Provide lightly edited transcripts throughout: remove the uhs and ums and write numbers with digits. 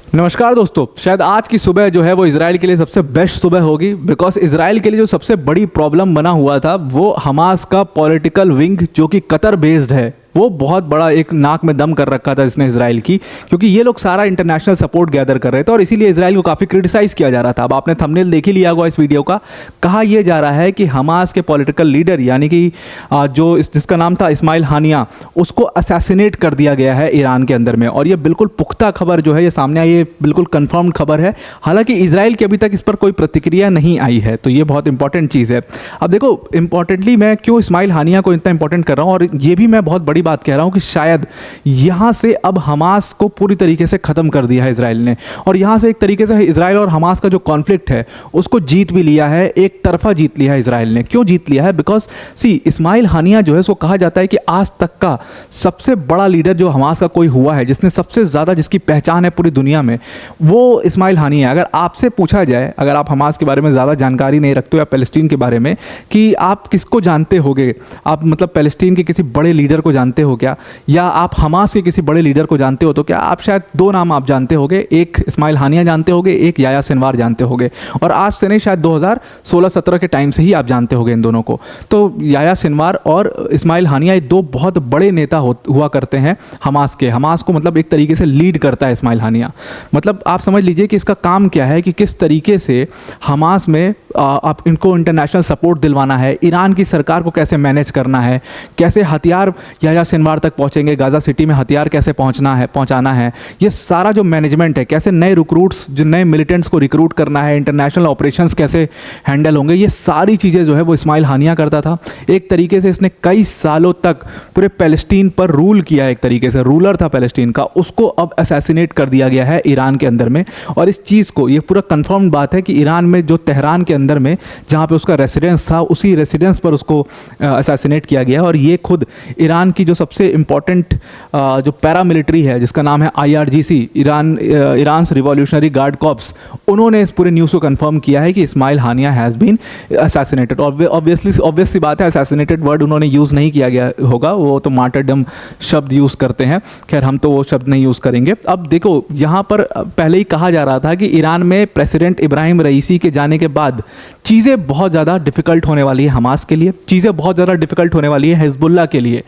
नमस्कार दोस्तों। शायद आज की सुबह जो है वो इजराइल के लिए सबसे बेस्ट सुबह होगी, बिकॉज इजराइल के लिए जो सबसे बड़ी प्रॉब्लम बना हुआ था वो हमास का पॉलिटिकल विंग जो कि कतर बेस्ड है, वो बहुत बड़ा एक नाक में दम कर रखा था इसने इजराइल की, क्योंकि ये लोग सारा इंटरनेशनल सपोर्ट गैदर कर रहे थे और इसीलिए इजराइल को काफ़ी क्रिटिसाइज़ किया जा रहा था। अब आपने थंबनेल देख ही लिया होगा इस वीडियो का। कहा यह जा रहा है कि हमास के पॉलिटिकल लीडर यानी कि जिसका नाम था इस्माइल हानिया, उसको असैसिनेट कर दिया गया है ईरान के अंदर में। और ये बिल्कुल पुख्ता खबर जो है ये सामने आई है, बिल्कुल कन्फर्म्ड खबर है। हालांकि इजराइल की अभी तक इस पर कोई प्रतिक्रिया नहीं आई है, तो ये बहुत इंपॉर्टेंट चीज़ है। अब देखो, इंपॉर्टेंटली मैं क्यों इस्माइल हानिया को इतना इंपॉर्टेंट कर रहा हूँ, और ये भी मैं बहुत बड़ी बात कह रहा हूं कि शायद यहां से अब हमास को पूरी तरीके से खत्म कर दिया है इजराइल ने, और यहां से एक तरीके से इजराइल और हमास का जो कॉन्फ्लिक्ट है उसको जीत भी लिया है, एक तरफा जीत लिया है इजराइल ने। क्यों जीत लिया है? बिकॉज इस्माइल हानिया जो है उसको कहा जाता है कि आज तक का सबसे बड़ा लीडर जो हमास का कोई हुआ है, जिसने सबसे ज़्यादा, जिसकी पहचान है पूरी दुनिया में, वो इस्माइल हानिया है। अगर आपसे पूछा जाए, अगर आप हमास के बारे में ज़्यादा जानकारी नहीं रखते हो या पैलेस्टीन के बारे में, कि आप किसको जानते होगे, आप मतलब पैलेस्टीन के किसी बड़े लीडर को जानते हो क्या, या आप हमास के किसी बड़े लीडर को जानते हो, तो क्या आप शायद दो नाम आप जानते होगे, एक इस्माइल हानिया जानते होगे, एक याह्या सिनवार जानते होगे। और आज से नहीं, शायद 2016-17 के टाइम से ही आप जानते होगे इन दोनों को। तो याह्या सिनवार और इस्माइल हानिया ये दो बहुत बड़े नेता हुआ करते हैं हमास के। हमास को मतलब एक तरीके से लीड करता है इस्माइल हानिया। मतलब आप समझ लीजिए कि इसका काम क्या है, कि किस तरीके से हमास में आप इनको इंटरनेशनल सपोर्ट दिलवाना है, ईरान की सरकार को कैसे मैनेज करना है, कैसे हथियार याह्या सिनवार तक पहुंचेंगे, गाज़ा सिटी में हथियार कैसे पहुंचाना है, ये सारा जो मैनेजमेंट है, कैसे नए रिक्रूट्स, जो नए मिलिटेंट्स को रिक्रूट करना है, इंटरनेशनल ऑपरेशंस कैसे हैंडल होंगे, ये सारी चीज़ें जो है वो इस्माइल हानिया करता था। एक तरीके से इसने कई सालों तक पूरे पैलेस्टीन पर रूल किया, एक तरीके से रूलर था पैलेस्टीन का, उसको अब असैसिनेट कर दिया गया है ईरान के अंदर में। और इस चीज़ को, ये पूरा कंफर्म बात है कि ईरान में जो तेहरान के अंदर में जहाँ पे उसका रेसिडेंस था, उसी रेसिडेंस पर उसको असैसिनेट किया गया। और ये खुद ईरान की जो सबसे इंपॉर्टेंट जो पैरामिलिट्री है, जिसका नाम है IRGC, Iran revolutionary guard corps, उन्होंने इस पूरे न्यूज़ को कंफर्म किया है कि इस्माइल हानिया हैज़ बीन असैसिनेटेड। ऑब्वियस सी बात है, असैसिनेटेड वर्ड उन्होंने यूज़ नहीं किया गया होगा, वो तो मार्टरडम शब्द यूज़ करते हैं। खैर, हम तो वो शब्द नहीं यूज़ करेंगे। अब देखो, यहाँ पर पहले ही कहा जा रहा था कि ईरान में प्रेसिडेंट इब्राहिम रईसी के जाने के बाद चीज़ें बहुत ज़्यादा डिफ़िकल्ट होने वाली है हमास के लिए, चीज़ें बहुत ज़्यादा डिफ़िकल्ट होने वाली है हिजबुल्लाह के लिए,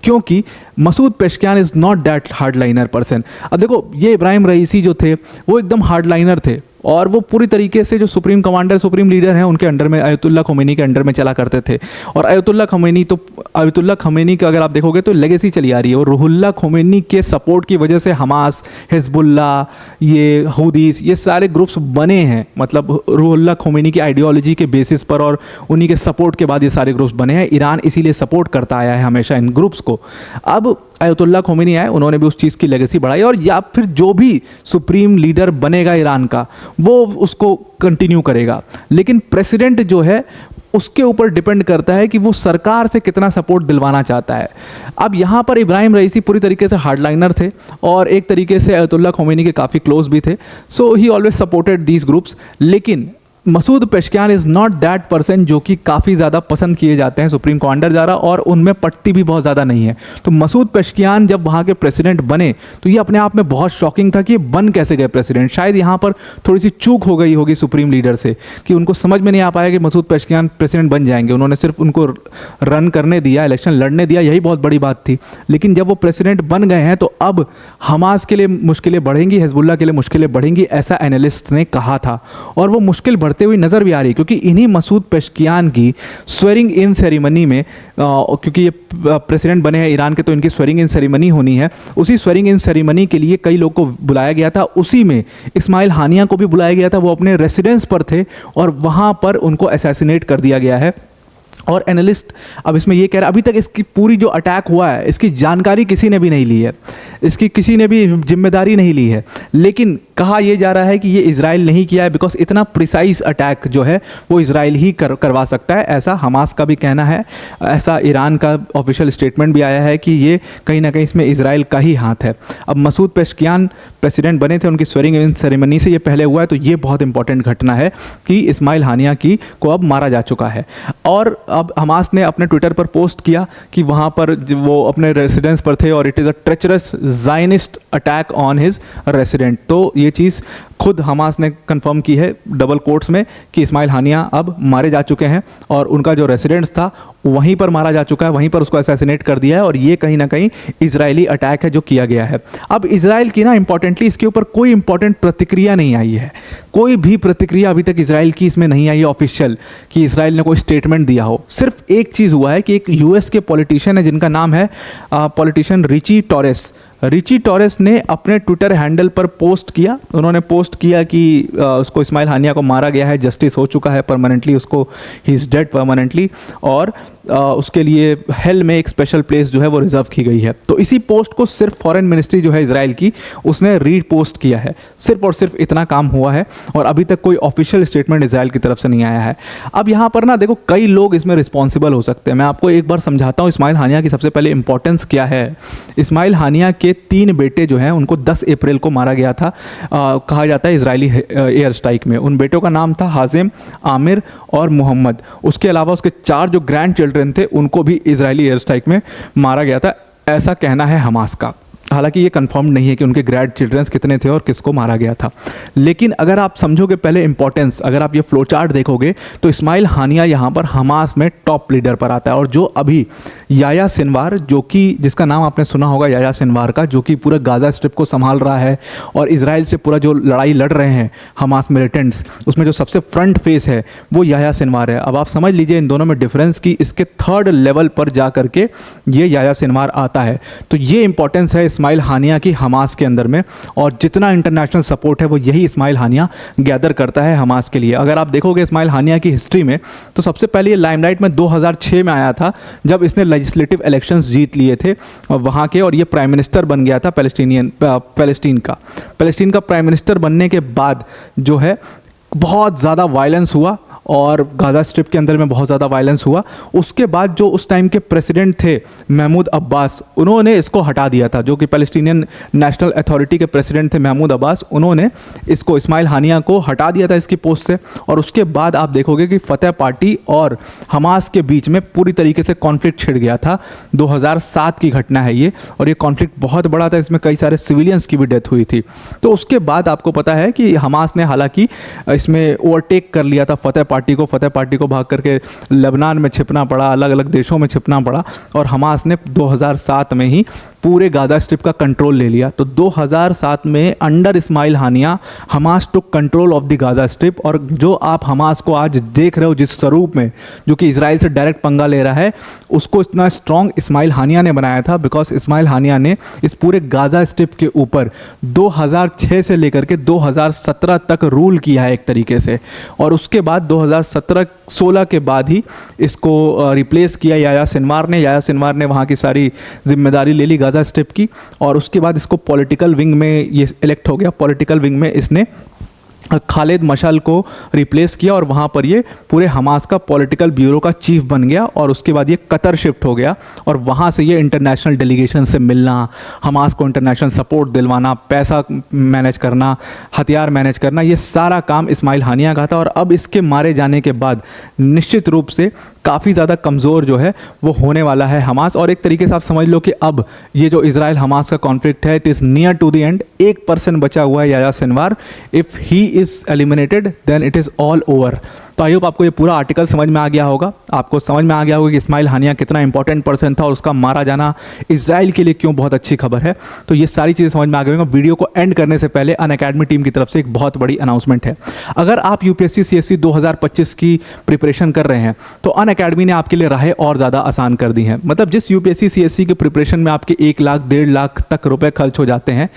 क्योंकि Masoud Pezeshkian is not that hardliner person. अब देखो, ये इब्राहिम रईसी जो थे वो एकदम हार्डलाइनर थे, और वो पूरी तरीके से जो सुप्रीम कमांडर, सुप्रीम लीडर हैं, उनके अंडर में, अयतुल्लाह खोमेनी के अंडर में चला करते थे। और अयतुल्लाह खोमेनी का अगर आप देखोगे तो लेगेसी चली आ रही है, और रूहुल्लाह खोमेनी के सपोर्ट की वजह से हमास, हिजबुल्लाह, ये हूदीस, ये सारे ग्रुप्स बने हैं। मतलब रूहुल्लाह खोमेनी की आइडियोलॉजी के बेसिस पर और उन्हीं के सपोर्ट के बाद ये सारे ग्रुप्स बने हैं। ईरान इसीलिए सपोर्ट करता आया है हमेशा इन ग्रुप्स को। अब अयतुल्लाह खोमेनी आए, उन्होंने भी उस चीज़ की लेगेसी बढ़ाई, और या फिर जो भी सुप्रीम लीडर बनेगा ईरान का, वो उसको कंटिन्यू करेगा। लेकिन प्रेसिडेंट जो है उसके ऊपर डिपेंड करता है कि वो सरकार से कितना सपोर्ट दिलवाना चाहता है। अब यहाँ पर इब्राहिम रईसी पूरी तरीके से हार्डलाइनर थे और एक तरीके से अयतुल्लाह खोमेनी के काफ़ी क्लोज भी थे, so he always supported these groups. लेकिन Masoud Pezeshkian is not that person जो कि काफ़ी ज़्यादा पसंद किए जाते हैं सुप्रीम कमांडर द्वारा, और उनमें पट्टी भी बहुत ज़्यादा नहीं है। तो मसूद पेशकियान जब वहाँ के प्रेसिडेंट बने तो ये अपने आप में बहुत शॉकिंग था कि ये बन कैसे गए प्रेसिडेंट। शायद यहाँ पर थोड़ी सी चूक हो गई होगी सुप्रीम लीडर से, कि उनको समझ में नहीं आ पाया कि मसूद पेशकियान प्रेसिडेंट बन जाएंगे। उन्होंने सिर्फ उनको रन करने दिया, इलेक्शन लड़ने दिया, यही बहुत बड़ी बात थी। लेकिन जब वो प्रेसिडेंट बन गए हैं तो अब हमास के लिए मुश्किलें बढ़ेंगी, हिजबुल्लाह के लिए मुश्किलें बढ़ेंगी, ऐसा एनालिस्ट ने कहा था। और वो मुश्किल बढ़ती हुई नजर भी आ रही है, क्योंकि इन्हीं मसूद पेशकियान की स्वेरिंग इन सेरेमनी में, क्योंकि ये प्रेसिडेंट बने हैं ईरान के, तो इनकी स्वेरिंग इन सेरेमनी होनी है। उसी स्वेरिंग इन सेरेमनी के लिए कई लोग को बुलाया गया था, उसी में इस्माइल हानिया को भी बुलाया गया था। वो अपने रेसिडेंस पर थे और वहां पर उनको असैसिनेट कर दिया गया है। और एनालिस्ट अब इसमें ये कह रहा है, अभी तक इसकी पूरी जो अटैक हुआ है इसकी जानकारी किसी ने भी नहीं ली है, इसकी किसी ने भी जिम्मेदारी नहीं ली है। लेकिन कहा यह जा रहा है कि ये इजराइल नहीं किया है, बिकॉज इतना प्रिसाइज अटैक जो है वो इजराइल ही करवा सकता है, ऐसा हमास का भी कहना है। ऐसा ईरान का ऑफिशियल स्टेटमेंट भी आया है कि ये कहीं ना कहीं इसमें इजराइल का ही हाथ है। अब मसूद पेशकियान प्रेसिडेंट बने थे, उनकी स्वेरिंग इन सेरेमनी से ये पहले हुआ है, तो ये बहुत इंपॉर्टेंट घटना है कि इस्माइल हानिया को अब मारा जा चुका है। और अब हमास ने अपने ट्विटर पर पोस्ट किया कि वहाँ पर वो अपने रेसिडेंस पर थे और it is a treacherous Zionist attack on his resident. तो ये चीज़ खुद हमास ने कंफर्म की है डबल कोट्स में कि इस्माइल हानिया अब मारे जा चुके हैं और उनका जो रेसिडेंस था वहीं पर मारा जा चुका है, वहीं पर उसको असैसिनेट कर दिया है और ये कहीं ना कहीं इजरायली अटैक है जो किया गया है। अब इजराइल की ना इंपॉर्टेंटली इसके ऊपर कोई इंपॉर्टेंट प्रतिक्रिया नहीं आई है, कोई भी प्रतिक्रिया अभी तक इजराइल की इसमें नहीं आई है ऑफिशियल कि इजराइल ने कोई स्टेटमेंट दिया हो। सिर्फ एक चीज़ हुआ है कि एक यूएस के पॉलिटिशियन है जिनका नाम है पॉलिटिशियन रिची टॉरेस ने अपने ट्विटर हैंडल पर पोस्ट किया। उन्होंने पोस्ट किया कि उसको इस्माइल हानिया को मारा गया है, जस्टिस हो चुका है परमानेंटली, उसको ही इज़ डेड परमानेंटली और उसके लिए हेल में एक स्पेशल प्लेस जो है वो रिजर्व की गई है। तो इसी पोस्ट को सिर्फ फॉरेन मिनिस्ट्री जो है इजराइल की उसने रीपोस्ट किया है, सिर्फ और सिर्फ इतना काम हुआ है और अभी तक कोई ऑफिशियल स्टेटमेंट इजराइल की तरफ से नहीं आया है। अब यहाँ पर ना देखो कई लोग इसमें रिस्पॉन्सिबल हो सकते हैं। मैं आपको एक बार समझाता हूँ इस्माइल हानिया की सबसे पहले इंपॉर्टेंस क्या है। इस्माइल हानिया के 3 बेटे जो हैं उनको 10 अप्रैल को मारा गया था, कहा जाता है इजरायली एयर स्ट्राइक में। उन बेटों का नाम था हाजिम, आमिर और मोहम्मद। उसके अलावा उसके 4 जो ग्रैंड चिल्ड्रन थे उनको भी इजरायली एयर स्ट्राइक में मारा गया था, ऐसा कहना है हमास का। हालांकि ये कंफर्म नहीं है कि उनके ग्रैंड चिल्ड्रंस कितने थे और किसको मारा गया था, लेकिन अगर आप समझोगे पहले इंपॉर्टेंस, अगर आप ये फ्लो चार्ट देखोगे तो इस्माइल हानिया यहाँ पर हमास में टॉप लीडर पर आता है। और जो अभी याया सिनवार, जो कि जिसका नाम आपने सुना होगा याया सिनवार का, जो कि पूरा गाज़ा स्ट्रिप को संभाल रहा है और इजराइल से पूरा जो लड़ाई लड़ रहे हैं हमास मिलिटेंट्स, उसमें जो सबसे फ्रंट फेस है वो याया सिनवार है। अब आप समझ लीजिए इन दोनों में डिफरेंस की इसके 3rd लेवल पर जा करके ये याया सिनवार आता है। तो ये इंपॉर्टेंस है इस्माइल हानिया की हमास के अंदर में, और जितना इंटरनेशनल सपोर्ट है वो यही इस्माइल हानिया गैदर करता है हमास के लिए। अगर आप देखोगे इस्माइल हानिया की हिस्ट्री में तो सबसे पहले ये लाइमलाइट में 2006 में आया था जब इसने लेजिस्लेटिव इलेक्शंस जीत लिए थे वहाँ के, और ये प्राइम मिनिस्टर बन गया था पैलेस्टीन का प्राइम मिनिस्टर बनने के बाद जो है बहुत ज़्यादा वायलेंस हुआ और गाज़ा स्ट्रिप के अंदर में बहुत ज़्यादा वायलेंस हुआ। उसके बाद जो उस टाइम के प्रेसिडेंट थे महमूद अब्बास, उन्होंने इसको हटा दिया था। जो कि पैलेस्टीनियन नेशनल अथॉरिटी के प्रेसिडेंट थे महमूद अब्बास, उन्होंने इसको इस्माइल हानिया को हटा दिया था इसकी पोस्ट से। और उसके बाद आप देखोगे कि फतेह पार्टी और हमास के बीच में पूरी तरीके से कॉन्फ्लिक्ट छिड़ गया था। 2007 की घटना है ये, और ये कॉन्फ्लिक्ट बहुत बड़ा था, इसमें कई सारे सिविलियंस की भी डेथ हुई थी। तो उसके बाद आपको पता है कि हमास ने हालांकि इसमें ओवरटेक कर लिया था फतेह पार्टी को भाग करके लेबनान में छिपना पड़ा, अलग अलग देशों में छिपना पड़ा, और हमास ने 2007 में ही पूरे गाज़ा स्ट्रिप का कंट्रोल ले लिया। तो 2007 में under Ismail Haniyeh Hamas took control of the Gaza Strip. और जो आप हमास को आज देख रहे हो जिस स्वरूप में, जो कि इजराइल से डायरेक्ट पंगा ले रहा है, उसको इतना स्ट्रॉन्ग इस्माइल हानिया ने बनाया था, बिकॉज इस्माइल हानिया ने इस पूरे गाज़ा स्ट्रिप के ऊपर 2006 से लेकर के 2017 तक रूल किया है एक तरीके से। और उसके बाद 2017-16 के बाद ही इसको रिप्लेस किया याया सिनवार ने वहाँ की सारी जिम्मेदारी ले ली गाज़ा स्ट्रिप की, और उसके बाद इसको पॉलिटिकल विंग में ये इलेक्ट हो गया। पॉलिटिकल विंग में इसने खालिद मशाल को रिप्लेस किया और वहाँ पर ये पूरे हमास का पॉलिटिकल ब्यूरो का चीफ बन गया। और उसके बाद ये कतर शिफ्ट हो गया और वहाँ से ये इंटरनेशनल डेलीगेशन से मिलना, हमास को इंटरनेशनल सपोर्ट दिलवाना, पैसा मैनेज करना, हथियार मैनेज करना, ये सारा काम इस्माइल हानिया का था। और अब इसके मारे जाने के बाद निश्चित रूप से काफ़ी ज़्यादा कमज़ोर जो है वो होने वाला है हमास। और एक तरीके से आप समझ लो कि अब ये जो इजराइल हमास का कॉन्फ्लिक्ट है, it is near to the end. 1% बचा हुआ है Yahya Sinwar. If he is eliminated then it is all over. तो आई होप आपको ये पूरा आर्टिकल समझ में आ गया होगा, आपको समझ में आ गया होगा कि इस्माइल हानिया कितना इंपॉर्टेंट पर्सन था और उसका मारा जाना इजराइल के लिए क्यों बहुत अच्छी खबर है। तो ये सारी चीज़ें समझ में आ गई होंगी। वीडियो को एंड करने से पहले अनअकैडमी टीम की तरफ से एक बहुत बड़ी अनाउंसमेंट है। अगर आप यूपीएससी सीएससी 2025 की प्रिपरेशन कर रहे हैं तो अनअकैडमी ने आपके लिए राहें और ज़्यादा आसान कर दी हैं। मतलब जिस यूपीएससी सीएससी की प्रिपरेशन में आपके 1 लाख 1.5 लाख तक रुपए खर्च हो जाते हैं,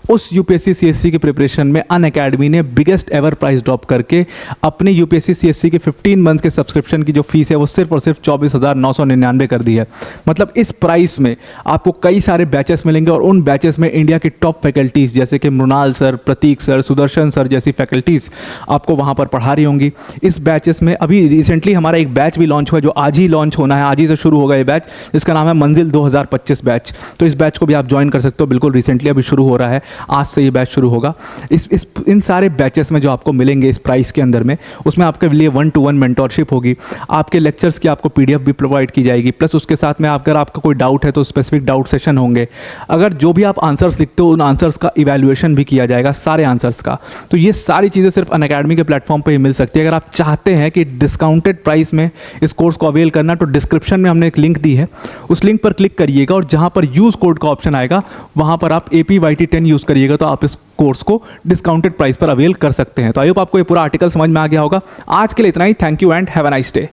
उस यूपीएससी सीएससी की प्रिपरेशन में अनअकैडमी ने बिगेस्ट एवर प्राइस ड्रॉप करके अपनी यूपीएससी सीएससी के 15 मंथ के सब्सक्रिप्शन की जो फीस है वो सिर्फ और सिर्फ 24,999 कर दी है। मतलब इस प्राइस में आपको कई सारे बैचेस मिलेंगे और उन बैचेस में इंडिया की टॉप फैकल्टीज़ जैसे कि मृणाल सर, प्रतीक सर, सुदर्शन सर जैसी फैकल्टीज़ आपको वहाँ पर पढ़ा रही होंगी। इस बैचेस में अभी रिसेंटली हमारा एक बैच भी लॉन्च हुआ है जो आज ही लॉन्च होना है, आज ही से शुरू होगा ये बैच, जिसका नाम है मंजिल 2025 बैच। तो इस बैच को भी आप ज्वाइन कर सकते हो, बिल्कुल रिसेंटली अभी शुरू हो रहा है, आज से ये बैच शुरू होगा। इन सारे बैचेस में जो आपको मिलेंगे इस प्राइस के अंदर में, उसमें आपके लिए 1-to-1 मेंटोरशिप होगी, आपके लेक्चर्स की आपको PDF भी प्रोवाइड की जाएगी, प्लस उसके साथ में अगर आपका कोई डाउट है तो स्पेसिफिक डाउट सेशन होंगे। अगर जो भी आप आंसर्स लिखते हो उन आंसर्स का इवैल्यूएशन भी किया जाएगा, सारे आंसर्स का। तो ये सारी चीज़ें सिर्फ अनअकैडमी के प्लेटफॉर्म पर ही मिल सकती है। अगर आप चाहते हैं कि डिस्काउंटेड प्राइस में इस कोर्स को अवेल करना, तो डिस्क्रिप्शन में हमने एक लिंक दी है, उस लिंक पर क्लिक करिएगा और जहाँ पर यूज़ कोड का ऑप्शन आएगा वहाँ पर आप APYT10 यूज़ करिएगा, तो आप इस कोर्स को डिस्काउंटेड प्राइस पर अवेल कर सकते हैं। तो आई होप आपको ये पूरा आर्टिकल समझ में आ गया होगा। आज के लिए इतना ही। Thank you and have a nice day.